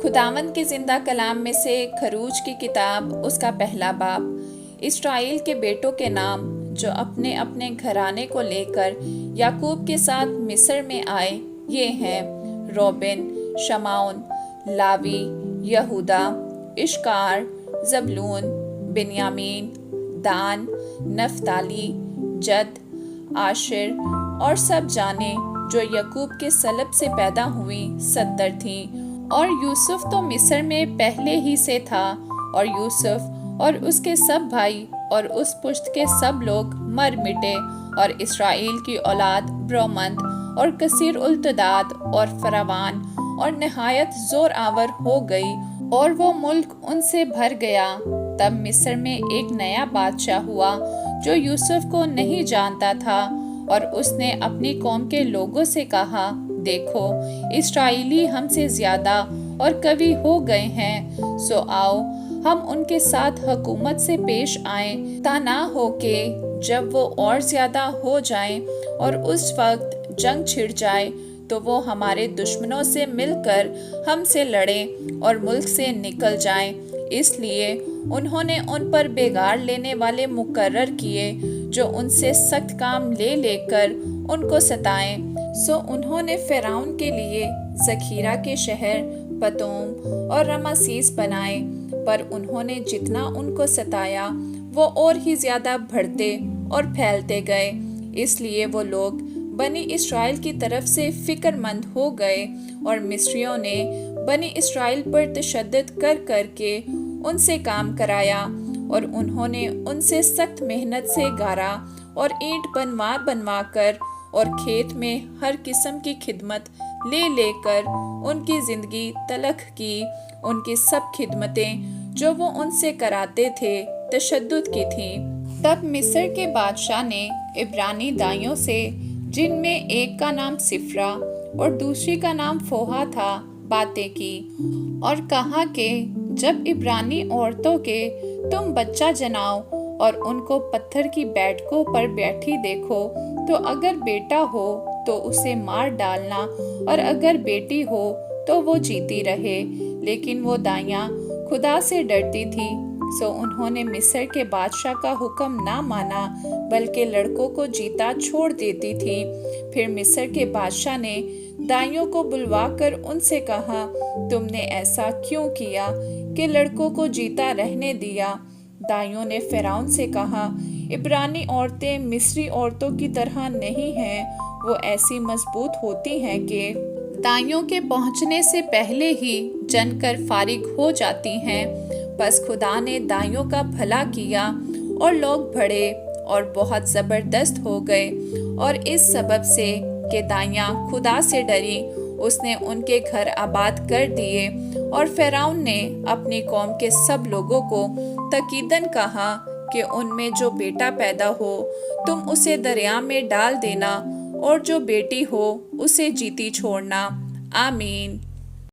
خداوند کے زندہ کلام میں سے خروج کی کتاب اس کا پہلا باب۔ اسرائیل کے بیٹوں کے نام جو اپنے اپنے گھرانے کو لے کر یعقوب کے ساتھ مصر میں آئے یہ ہیں: روبن، شمعون، لاوی، یہودا، اشکار، زبلون، بنیامین، دان، نفتالی، جد، آشر اور سب جانیں جو یعقوب کے صلب سے پیدا ہوئیں 70 تھیں۔ اور یوسف تو مصر میں پہلے ہی سے تھا، اور یوسف اور اس کے سب بھائی اور اس پشت کے سب لوگ مر مٹے، اور اسرائیل کی اولاد برومند اور کثیر التعداد اور فراوان اور نہایت زور آور ہو گئی، اور وہ ملک ان سے بھر گیا۔ تب مصر میں ایک نیا بادشاہ ہوا جو یوسف کو نہیں جانتا تھا، اور اس نے اپنی قوم کے لوگوں سے کہا، دیکھو، اسرائیلی ہم سے زیادہ اور قوی ہو گئے ہیں، سو آؤ ہم ان کے ساتھ حکومت سے پیش آئیں، تا نہ ہو کہ جب وہ اور زیادہ ہو جائیں اور اس وقت جنگ چھڑ جائے تو وہ ہمارے دشمنوں سے مل کر ہم سے لڑیں اور ملک سے نکل جائیں۔ اس لیے انہوں نے ان پر بگاڑ لینے والے مقرر کیے جو ان سے سخت کام لے لے کر ان کو ستائیں۔ سو انہوں نے فرعون کے لیے ذخیرہ کے شہر پتوم اور رمسیس بنائے، پر انہوں نے جتنا ان کو ستایا وہ اور ہی زیادہ بڑھتے اور پھیلتے گئے۔ اس لیے وہ لوگ بنی اسرائیل کی طرف سے فکر مند ہو گئے، اور مصریوں نے بنی اسرائیل پر تشدد کر کر کے ان سے کام کرایا، اور انہوں نے ان سے سخت محنت سے گارا اور اینٹ بنوا بنوا کر اور کھیت میں ہر قسم کی خدمت لے لے کر ان کی زندگی تلخ کی۔ ان کی سب خدمتیں جو وہ ان سے کراتے تھے تشدد کی تھیں۔ تب مصر کے بادشاہ نے عبرانی دائیوں سے، جن میں ایک کا نام سفرا اور دوسری کا نام فوہا تھا، باتیں کی اور کہا کہ جب عبرانی عورتوں کے تم بچہ جناؤ اور ان کو پتھر کی بیٹھکوں پر بیٹھی دیکھو تو اگر بیٹا ہو تو اسے مار ڈالنا، اور اگر بیٹی ہو تو وہ جیتی رہے۔ لیکن وہ دائیاں خدا سے ڈرتی تھی، سو انہوں نے مصر کے بادشاہ کا حکم نہ مانا بلکہ لڑکوں کو جیتا چھوڑ دیتی تھی۔ پھر مصر کے بادشاہ نے دائیوں کو بلوا کر ان سے کہا، تم نے ایسا کیوں کیا کہ لڑکوں کو جیتا رہنے دیا؟ دائیوں نے فرعون سے کہا، عبرانی عورتیں مصری عورتوں کی طرح نہیں ہیں، وہ ایسی مضبوط ہوتی ہیں کہ دائیوں کے پہنچنے سے پہلے ہی جن کر فارغ ہو جاتی ہیں۔ بس خدا نے دائیوں کا بھلا کیا، اور لوگ بڑھے اور بہت زبردست ہو گئے، اور اس سبب سے کہ دائیاں خدا سے ڈری اس نے ان کے گھر آباد کر دیے۔ اور فرعون نے اپنی قوم کے سب لوگوں کو تاکیداً کہا کہ ان میں جو بیٹا پیدا ہو تم اسے دریا میں ڈال دینا، اور جو بیٹی ہو اسے جیتی چھوڑنا۔ آمین۔